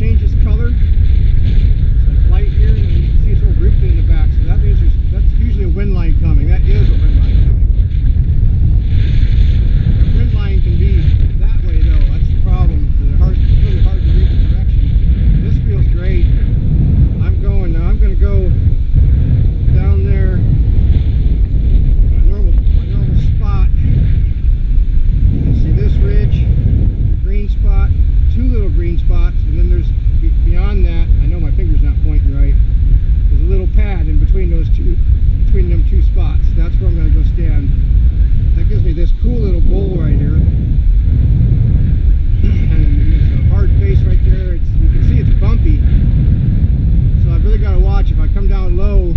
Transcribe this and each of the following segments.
changes color. It's like light here, and then you can see it's all ripped in the back. So that means that's usually a wind line coming. That is a wind line coming. The wind line can be that way though. That's the problem. It's really hard to read the direction. This feels great. I'm going now. I'm going to go down there. My normal spot. You can see this ridge, green spot, two little green spots, and then there's beyond that. I know my finger's not pointing right. There's a little pad in between those two, between them two spots. That's where I'm going to go stand. That gives me this cool little bowl right here, and there's a hard face right there. You can see it's bumpy, so I've really got to watch. If I come down low,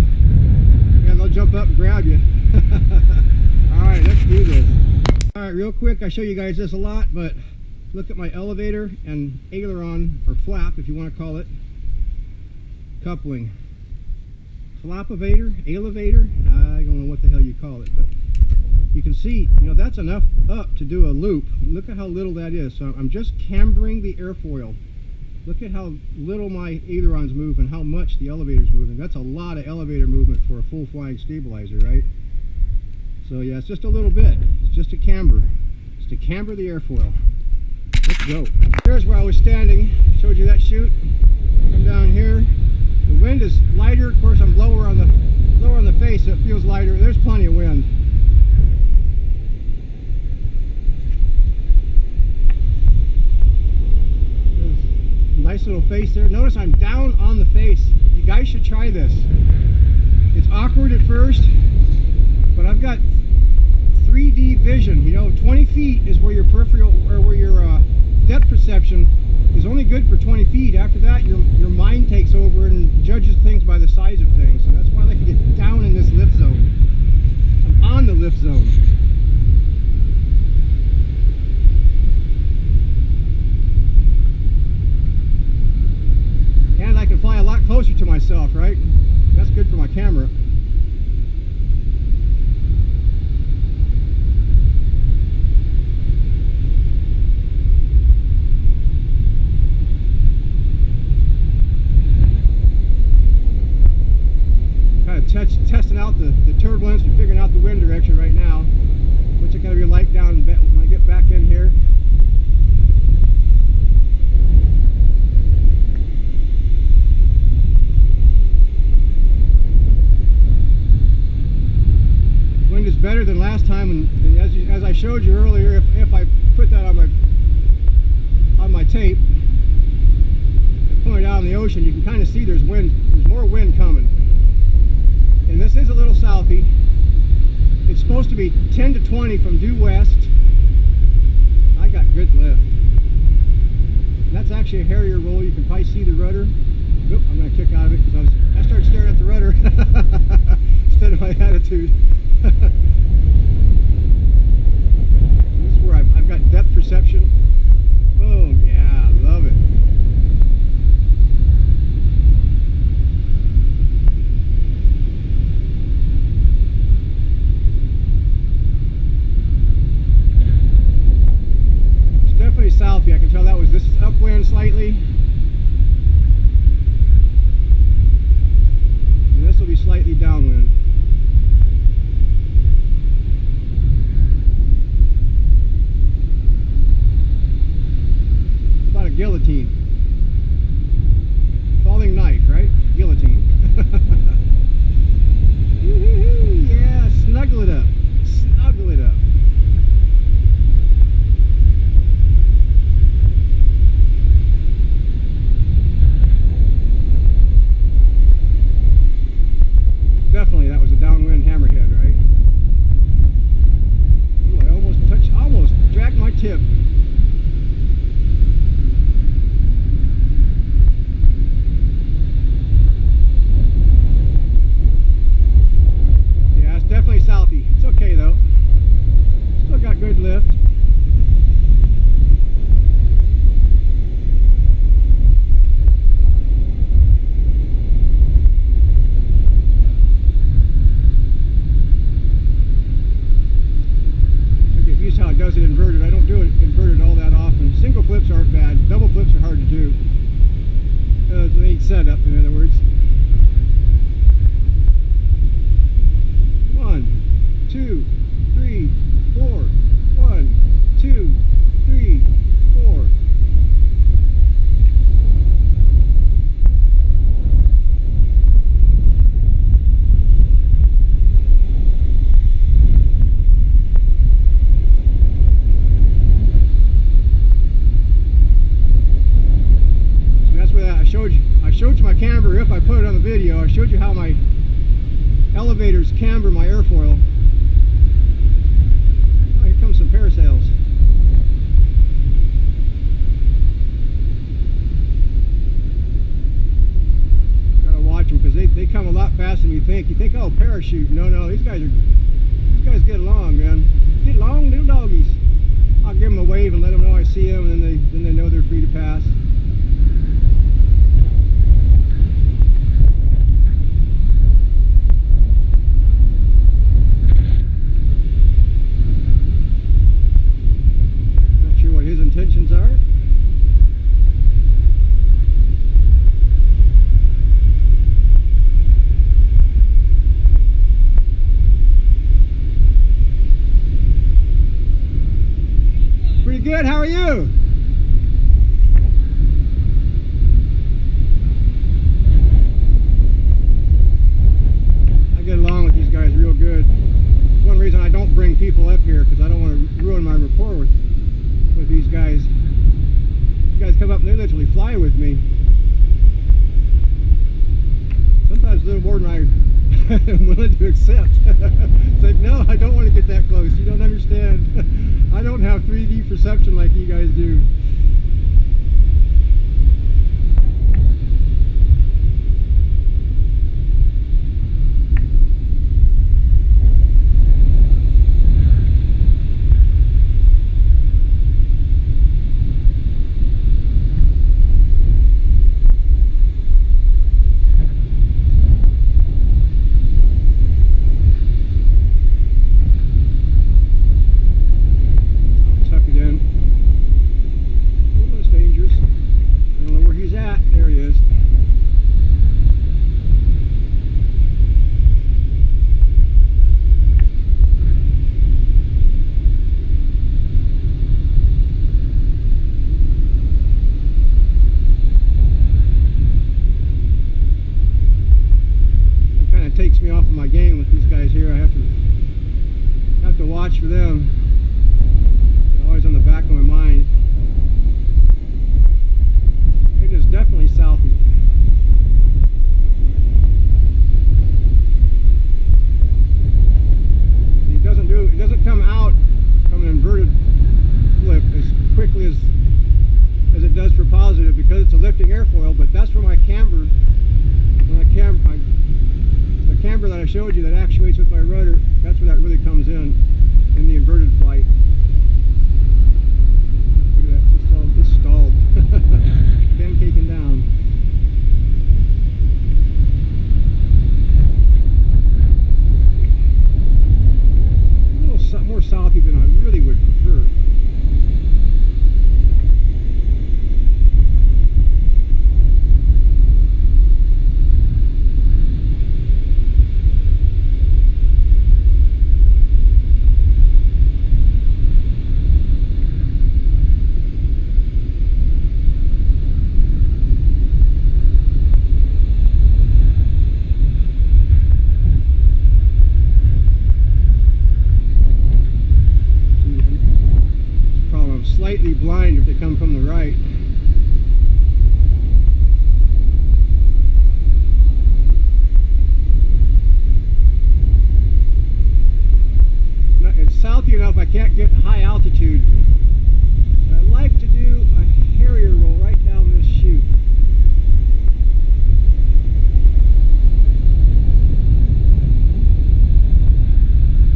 man, they'll jump up and grab you. All right, let's do this. All right, real quick, I show you guys this a lot, but look at my elevator and aileron, or flap if you want to call it, coupling. Flapivator, elevator, I don't know what the hell you call it, but you can see, you know, that's enough up to do a loop. Look at how little that is. So I'm just cambering the airfoil. Look at how little my aileron's move and how much the elevator's moving. That's a lot of elevator movement for a full flying stabilizer, right? So yeah, it's just a little bit. It's just a camber. It's to camber the airfoil. Let's go. Here's where I was standing. Showed you that chute. Come down here. The wind is lighter. Of course, I'm lower on the face, so it feels lighter. There's plenty of wind. There's a nice little face there. Notice I'm down on the face. You guys should try this. It's awkward at first, but I've got 3D vision. You know, 20 feet is where your peripheral, or where your depth perception is only good for 20 feet. After that, your mind takes over and judges things by the size of things. So that's why I like to get down in this lift zone. I'm on the lift zone. And I can fly a lot closer to myself, right? That's good for my camera. Testing out the turbulence and figuring out the wind direction right now. What's it going to be like down when I get back in here? Wind is better than last time, and as I showed you earlier, if I put that on my tape and point it out in the ocean, you can kind of see there's more wind coming. And this is a little southy. It's supposed to be 10 to 20 from due west. I got good lift. And that's actually a Harrier roll. You can probably see the rudder. Oop, I'm going to kick out of it because I started staring at the rudder instead of my attitude. This is where I've got depth perception. Boom, yeah, love it. Southy. I can tell this is upwind slightly, and this will be slightly downwind. camber if I put it on the video. I showed you how my elevators camber my airfoil. Oh, here comes some parasails. Gotta watch them because they come a lot faster than you think. You think, oh, parachute. No, these guys get along, man. Get along, little doggies. I'll give them a wave and let them know I see them, and then they know they're free to pass. Not sure what his intentions are. Pretty good, how are you? I get along with these guys real good. It's one reason I don't bring people up here, because I don't want to ruin my rapport with these guys. These guys come up and they literally fly with me. Sometimes a little more than I'm willing to accept. It's like, no, I don't want to get that close. You don't understand. I don't have 3D perception like you guys do. Takes me off of my game with these guys here. I have to watch for them. They're always on the back of my mind. It is definitely southie. It doesn't come out from an inverted flip as quickly as it does for positive, because it's a lifting airfoil. But that's for my camber. When I the camber that I showed you that actuates with my rudder, that's where that really comes in the inverted flight. Look at that, it's stalled. Pancaking down. A little more southy than I really would prefer. Slightly blind if they come from the right. It's southy enough I can't get high altitude. I like to do a Harrier roll right down this chute.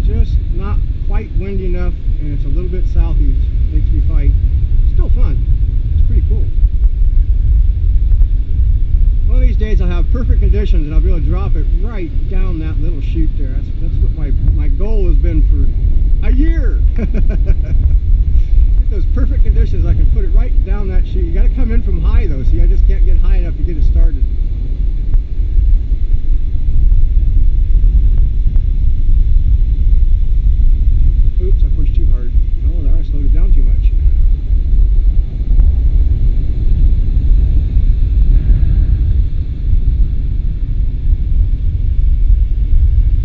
Just not quite windy enough, and it's a little bit southy. Makes me fight. Still fun. It's pretty cool. One of these days I'll have perfect conditions and I'll be able to drop it right down that little chute there. That's what my goal has been for a year. Get those perfect conditions, I can put it right down that chute. You got to come in from high though. See, I just can't get high enough to get it started. Oops, I pushed too hard. Oh, there I slowed it down too much.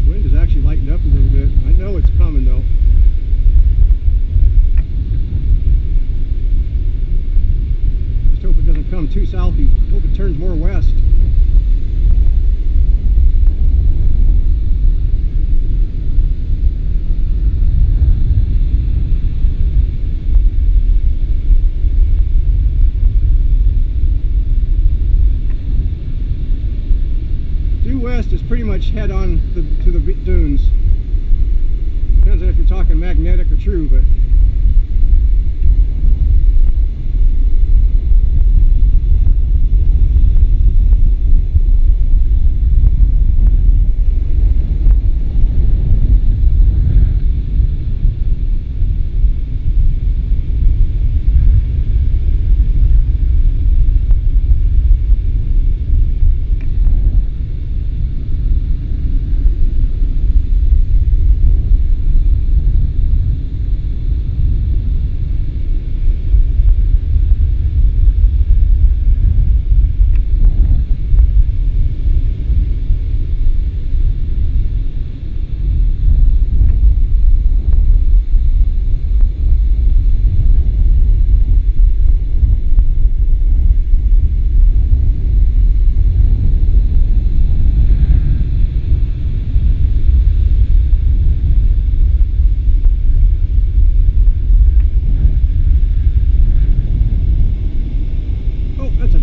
Wind has actually lightened up a little bit. I know it's coming though. Just hope it doesn't come too southy. Hope it turns more west. pretty much head on to the dunes. Depends on if you're talking magnetic or true, but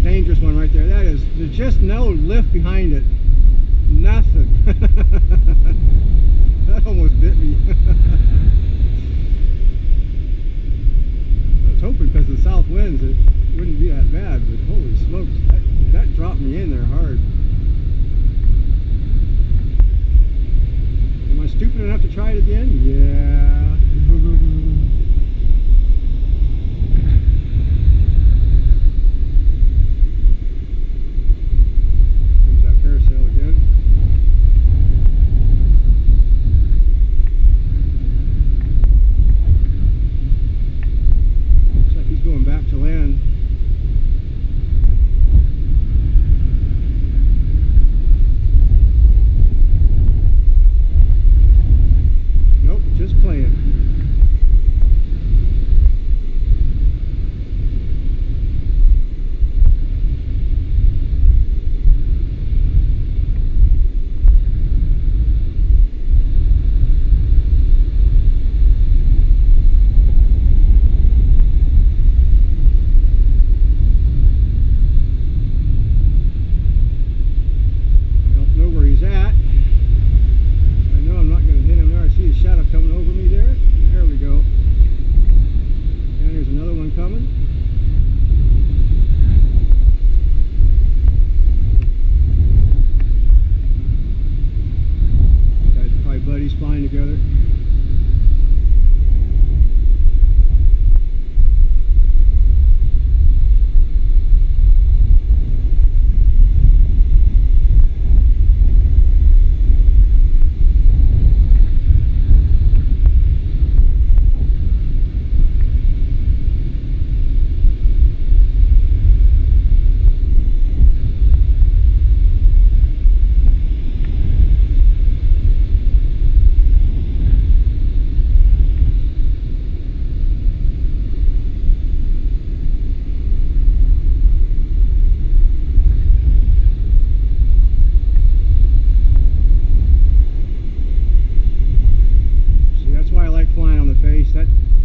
dangerous one right there. That is, there's just no lift behind it. Nothing. That almost bit me. I was hoping because of the south winds it wouldn't be that bad, but holy smokes, that dropped me in there hard. Am I stupid enough to try it again? Yeah. Flying together.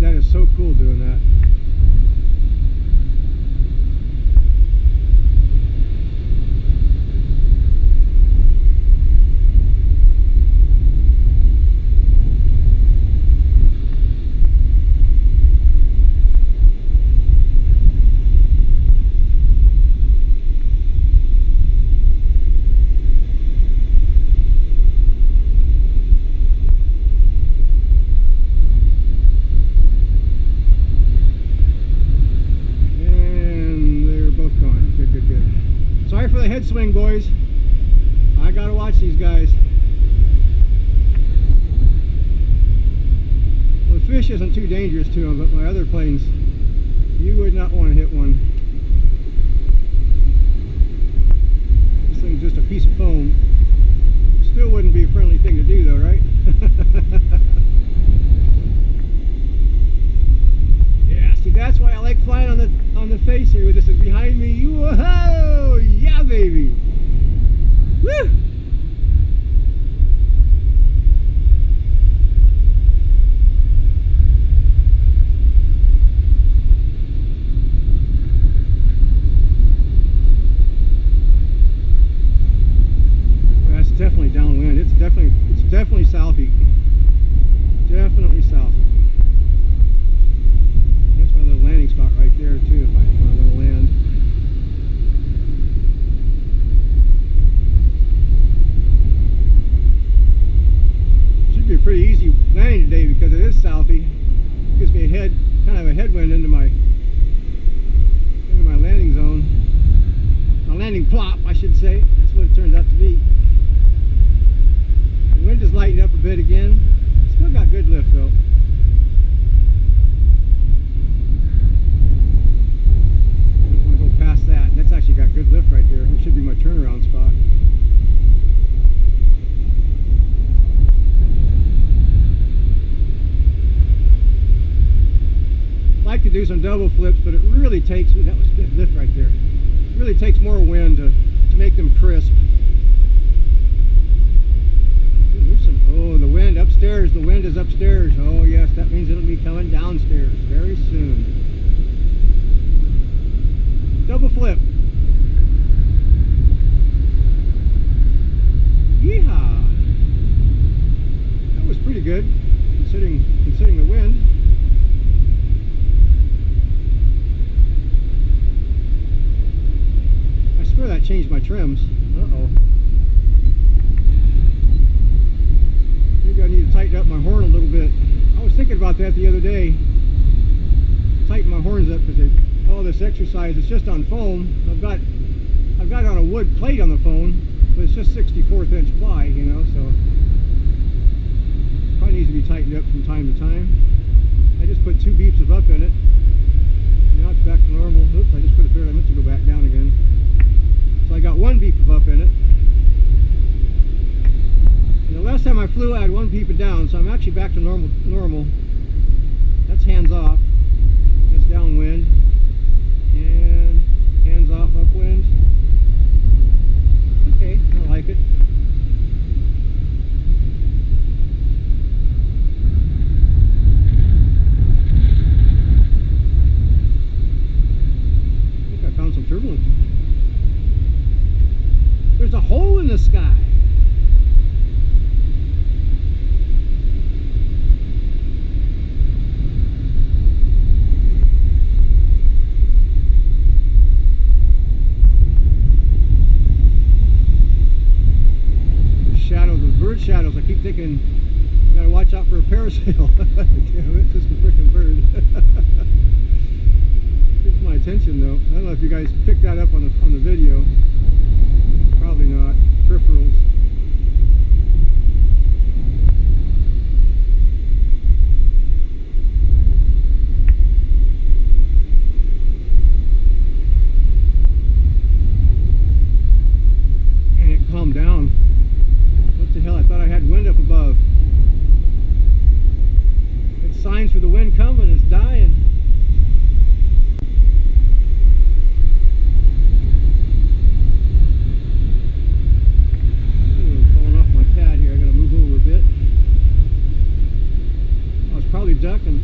That is so cool doing that. Sorry for the head swing, boys. I gotta watch these guys. Well, the fish isn't too dangerous to them, but my other planes, you would not want to hit one. This thing's just a piece of foam. Still wouldn't be a friendly thing to do though, right? Yeah, see, that's why I like flying on the face here. This is behind me. Whoa! Yeah, baby! Woo! plop, I should say. That's what it turns out to be. The wind is lighting up a bit again. Still got good lift though. I don't want to go past that. That's actually got good lift right there. It should be my turnaround spot. I like to do some double flips, but it really takes, that was good lift right there. It really takes more wind to make them crisp. Ooh, there's some, oh, the wind upstairs, the wind is upstairs. Oh yes, that means it'll be coming downstairs very soon. Double flip. Yeehaw! That was pretty good, considering the wind. I swear that changed my trims. Uh-oh. Maybe I need to tighten up my horn a little bit. I was thinking about that the other day. Tighten my horns up because all this exercise is just on foam. I've got it on a wood plate on the phone, but it's just 64th inch ply, you know, so probably needs to be tightened up from time to time. I just put 2 beeps of up in it. Now it's back to normal. Oops, I just put it there. I meant to go back down again. So I got 1 beep of up in it. And the last time I flew, I had 1 beep of down, so I'm actually back to normal. That's hands off. That's downwind. And hands off upwind. Okay, I like it. I think I found some turbulence. There's a hole in the sky. Bird shadows. I keep thinking I gotta watch out for a parasail. Damn it, just a freaking bird. Gets my attention though. I don't know if you guys picked that up on the video. Probably not. Peripherals. And it calmed down. What the hell? I thought I had wind up above. It's signs for the wind coming. It's dying. Ooh, falling off my pad here. I gotta move over a bit. I was probably ducking.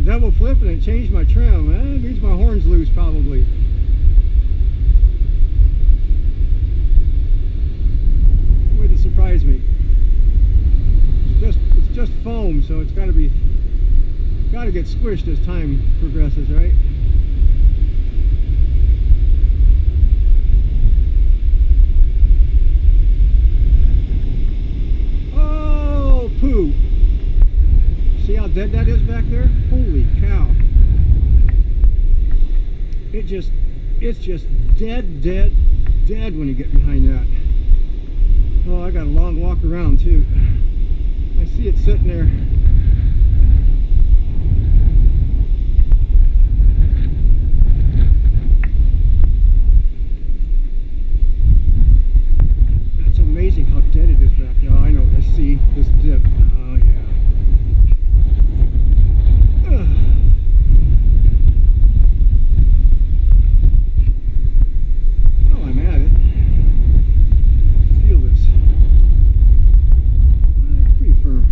Double flip and it changed my trim. It means my horn's loose probably. Wouldn't surprise me. It's just foam, so it's got to get squished as time progresses, right? Oh, poo! See how dead that is back there? Holy cow. It's just dead when you get behind that. Oh, I got a long walk around too. I see it sitting there. That's amazing how dead it is back there. Oh, I know. I see this dip. Oh, yeah. Oh, I'm at it. Feel this. It's pretty firm.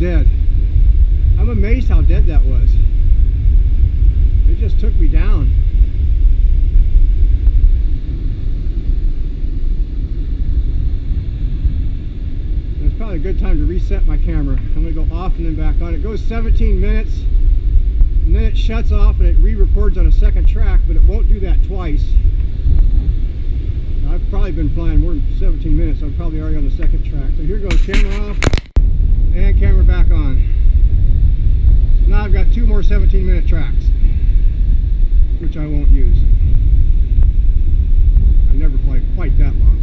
dead. I'm amazed how dead that was. It just took me down. And it's probably a good time to reset my camera. I'm going to go off and then back on. It goes 17 minutes and then it shuts off and it re-records on a second track, but it won't do that twice. I've probably been flying more than 17 minutes, so I'm probably already on the second track. So here goes camera off and camera back on. So now I've got 2 more 17-minute tracks, which I won't use. I never fly quite that long.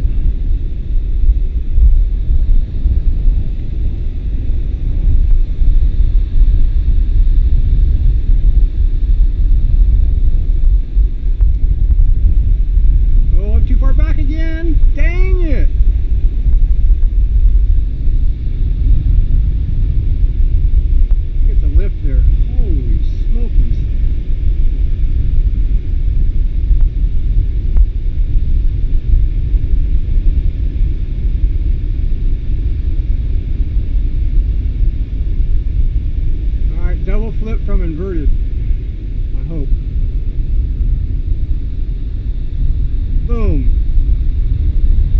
Oh, I'm too far back again. Dang it. Get the lift there. Holy smokies. Alright, double flip from inverted. I hope. Boom.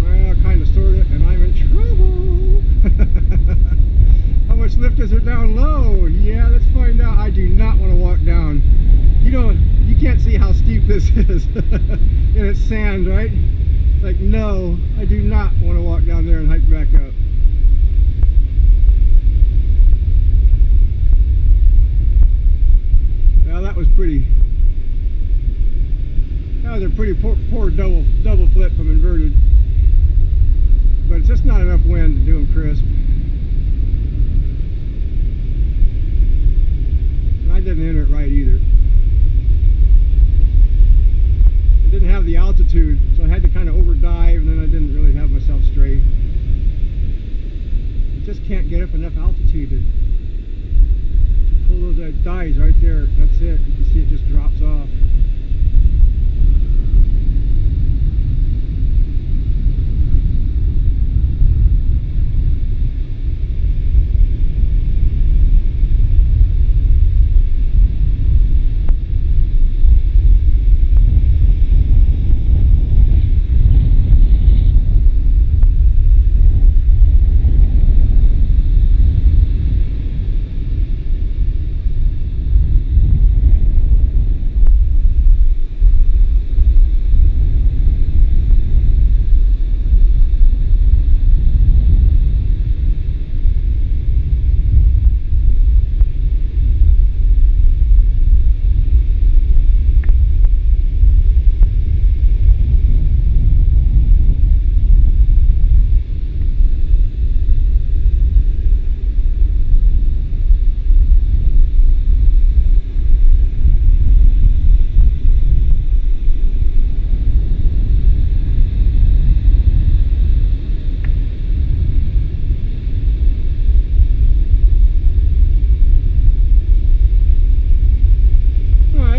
Well, kind of, sort of, and I'm in trouble. How much lift is there down low? Yeah, let's find out. I do not want to walk down. You can't see how steep this is. And it's sand, right? It's like, no, I do not want to walk down there and hike back up. Well, that was pretty. That was a pretty poor double flip from inverted. But it's just not enough wind to do them crisp. And I didn't enter it right either. It didn't have the altitude, so I had to kind of overdive, and then I didn't really have myself straight. You just can't get up enough altitude to pull those dives right there. That's it. You can see it just drops off.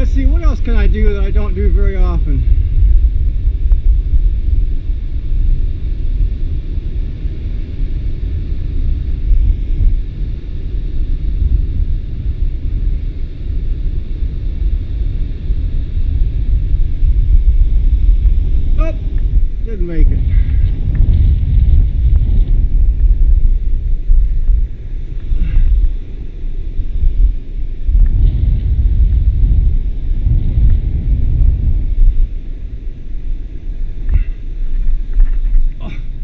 See, what else can I do that I don't do very often? Oh, didn't make it.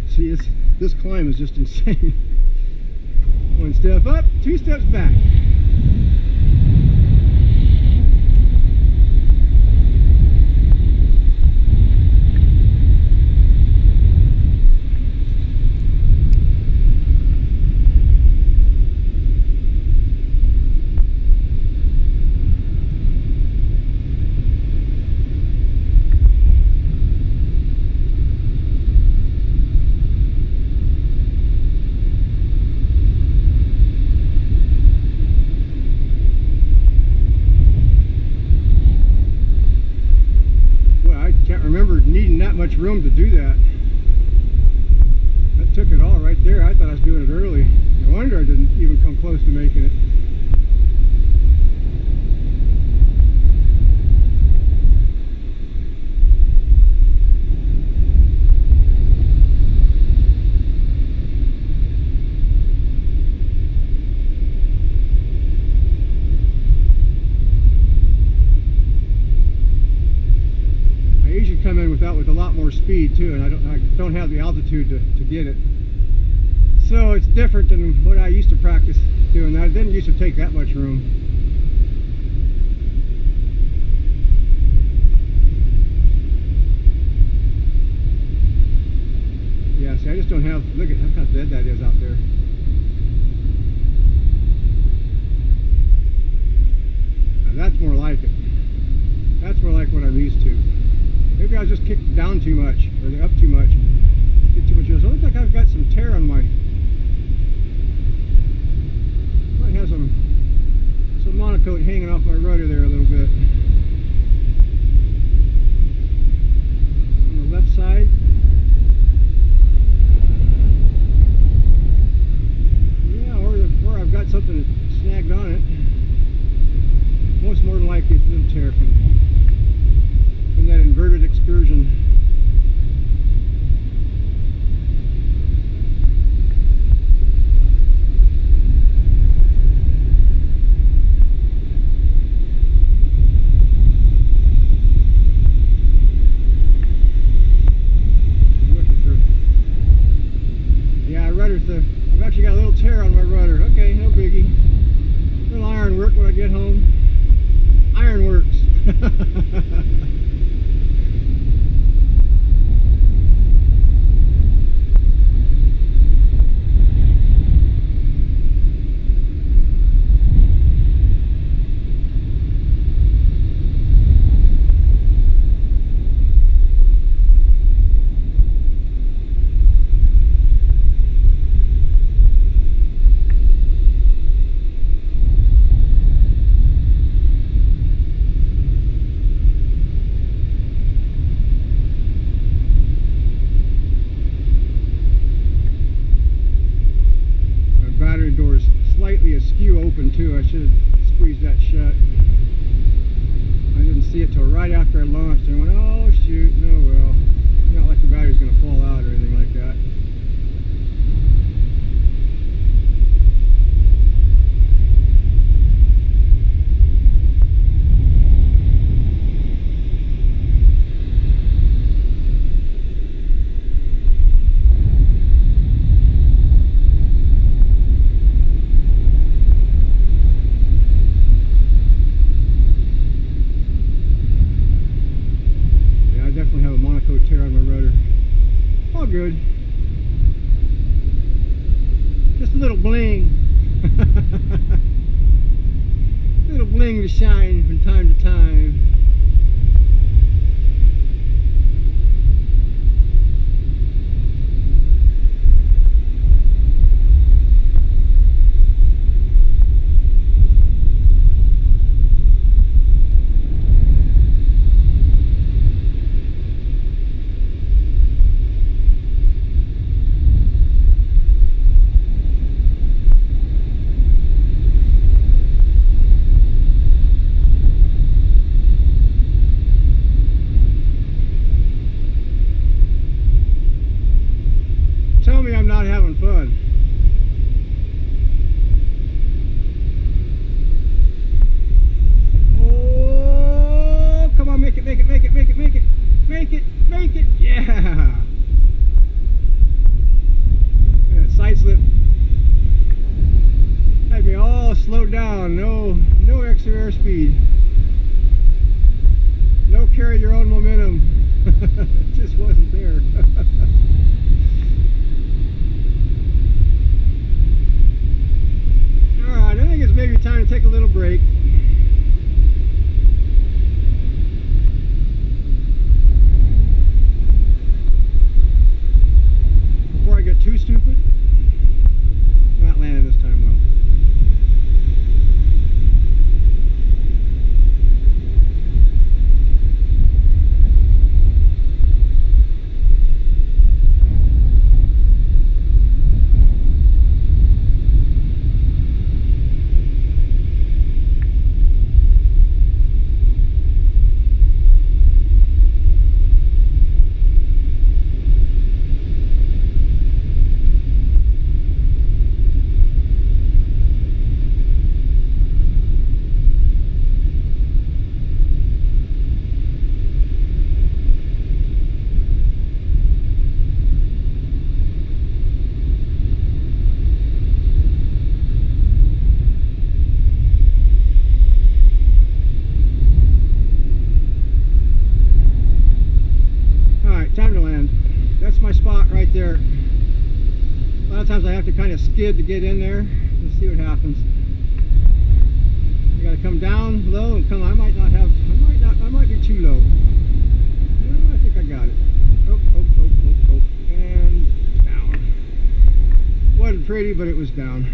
See, this climb is just insane. 1 step up, 2 steps back. Remember needing that much room to do that. That took it all right there. I thought I was doing it early. No wonder I didn't even come close to making it. Come in with a lot more speed too, and I don't have the altitude to get it, so it's different than what I used to practice doing. That didn't used to take that much room. Yeah, see, I just don't have, look at how dead that is out there. Now that's more like it. That's more like what I'm used to. Maybe I was just kicked down too much, or up too much. Get too much. It looks like I've got some tear on my. Might have some monocoat hanging off my rudder there a little bit. On the left side. Yeah, or I've got something snagged on it. Most more than likely it's a little tear from that inverted excursion. Yeah, I've actually got a little tear on my rudder. Okay, no biggie. A little iron work when I get home. Iron works. Slightly askew open too. I should have squeezed that shut. I didn't see it till right after I launched and I went, oh shoot, no well. Not like the battery's going to fall out or anything like that. Tear on my rudder. All good. Just a little bling. Little bling to shine from time to time. Tell me I'm not having fun. Oh, come on, make it, make it, make it, make it, make it, make it, make it, yeah. Side slip. Had me all slowed down, no extra airspeed. No carry your own momentum. It just wasn't there. spot right there. A lot of times I have to kind of skid to get in there. Let's see what happens. I got to come down low and come. I might be too low. No, I think I got it. Oh, and down. Wasn't pretty, but it was down.